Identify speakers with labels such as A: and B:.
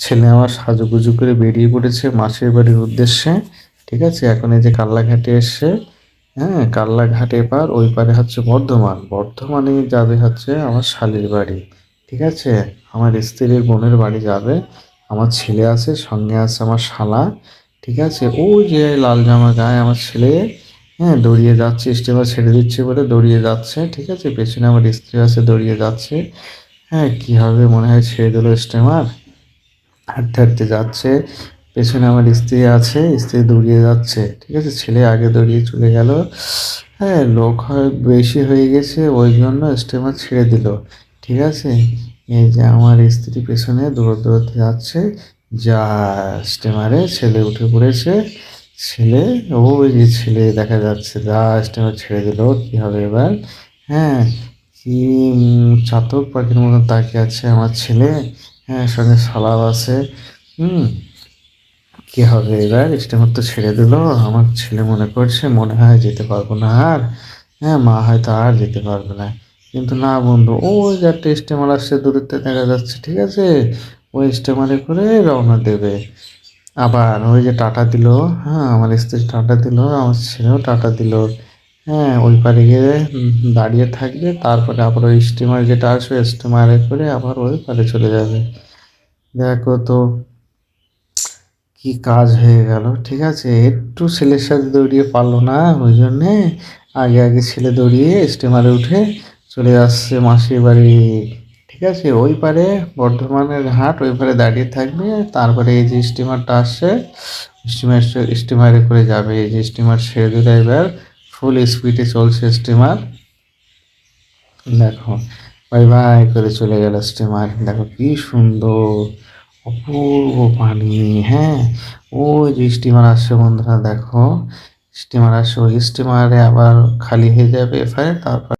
A: ছেলে আমার সাজুগুজু করে বেরিয়ে পড়েছে মাসির বাড়ির উদ্দেশ্যে। ঠিক আছে, এখন এই যে কাল্লাঘাটে এসে, হ্যাঁ, কাল্লাঘাট এপার, ওই পারে হচ্ছে বর্ধমান, বর্ধমানে যাবে হচ্ছে আমার শালির বাড়ি। ঠিক আছে, আমার স্ত্রীর বোনের বাড়ি যাবে। আমার ছেলে আছে, সঙ্গে আছে আমার শালা। ঠিক আছে, ওই যে লাল জামা গায়ে আমার ছেলে, হ্যাঁ, দৌড়িয়ে যাচ্ছে, স্টিমার ছেড়ে দিচ্ছে বলে দৌড়িয়ে যাচ্ছে। ঠিক আছে, পেছনে আমার স্ত্রী আছে, দৌড়িয়ে যাচ্ছে। হ্যাঁ, কি হবে মনে হয়, ছেড়ে দিল স্টিমার, হাঁটতে হাঁটতে যাচ্ছে। পেছনে আমার স্ত্রী আছে, স্ত্রী দৌড়িয়ে যাচ্ছে। ঠিক আছে, ছেলে আগে দৌড়িয়ে চলে গেল। হ্যাঁ, লোক হয় বেশি হয়ে গেছে, ওই জন্য স্টিমার ছেড়ে দিল। ঠিক আছে, এই যে আমার স্ত্রী পেছনে দৌড়তে যাচ্ছে, যা স্টিমারে ছেলে উঠে পড়েছে। ছেলে, ওই যে ছেলে দেখা যাচ্ছে, যা স্টিমার ছেড়ে দিল, কি হবে এবার? হ্যাঁ, কি চাতক পাখির মতন তাকিয়ে আছে আমার ছেলে। হ্যাঁ, সঙ্গে শালাও আছে। হুম, কি হবে এবার? স্টিমার তো ছেড়ে দিল। আমার ছেলে মনে করছে মনে হয় যেতে পারবো না আর। হ্যাঁ, মা হয়তো আর যেতে পারবে না। কিন্তু না বন্ধু, ওই যে একটা স্টিমার আসছে দূরত্বে দেখা যাচ্ছে। ঠিক আছে, ওই স্টিমারে করে রওনা দেবে। আবার ওই যে টাটা দিল, হ্যাঁ, আমার স্ত্রী টাটা দিল, আমার ছেলেও টাটা দিল। হ্যাঁ, ওই পারে গিয়ে দাঁড়িয়ে থাকবে, তারপরে আবার ওই স্টিমার যেটা আসবে স্টিমারে করে আবার ওই পারে চলে যাবে। দেখো তো কি কাজ হয়ে গেল। ঠিক আছে, একটু ছেলের সাথে দৌড়িয়ে পারলো না, ওই জন্যে আগে আগে ছেলে দৌড়িয়ে স্টিমারে উঠে চলে আসছে মাসির বাড়ি। ঠিক আছে, ওই পারে বর্ধমানের ঘাট, ওই পারে দাঁড়িয়ে থাকবে, তারপরে এই যে স্টিমারটা আসছে, স্টিমার স্টিমারে করে যাবে। এই যে স্টিমার ছেড়ে দিলে এবার, ফুল স্পিডে চলছে স্টিমার। দেখো, বাই বাই করে চলে গেল স্টিমার। দেখো কি সুন্দর, অপূর্ব পানি। হ্যাঁ, ওই যে স্টিমার আসছে বন্ধুরা, দেখো স্টিমার আসছে, ওই স্টিমারে আবার খালি হয়ে যাবে এফআইআর, তারপর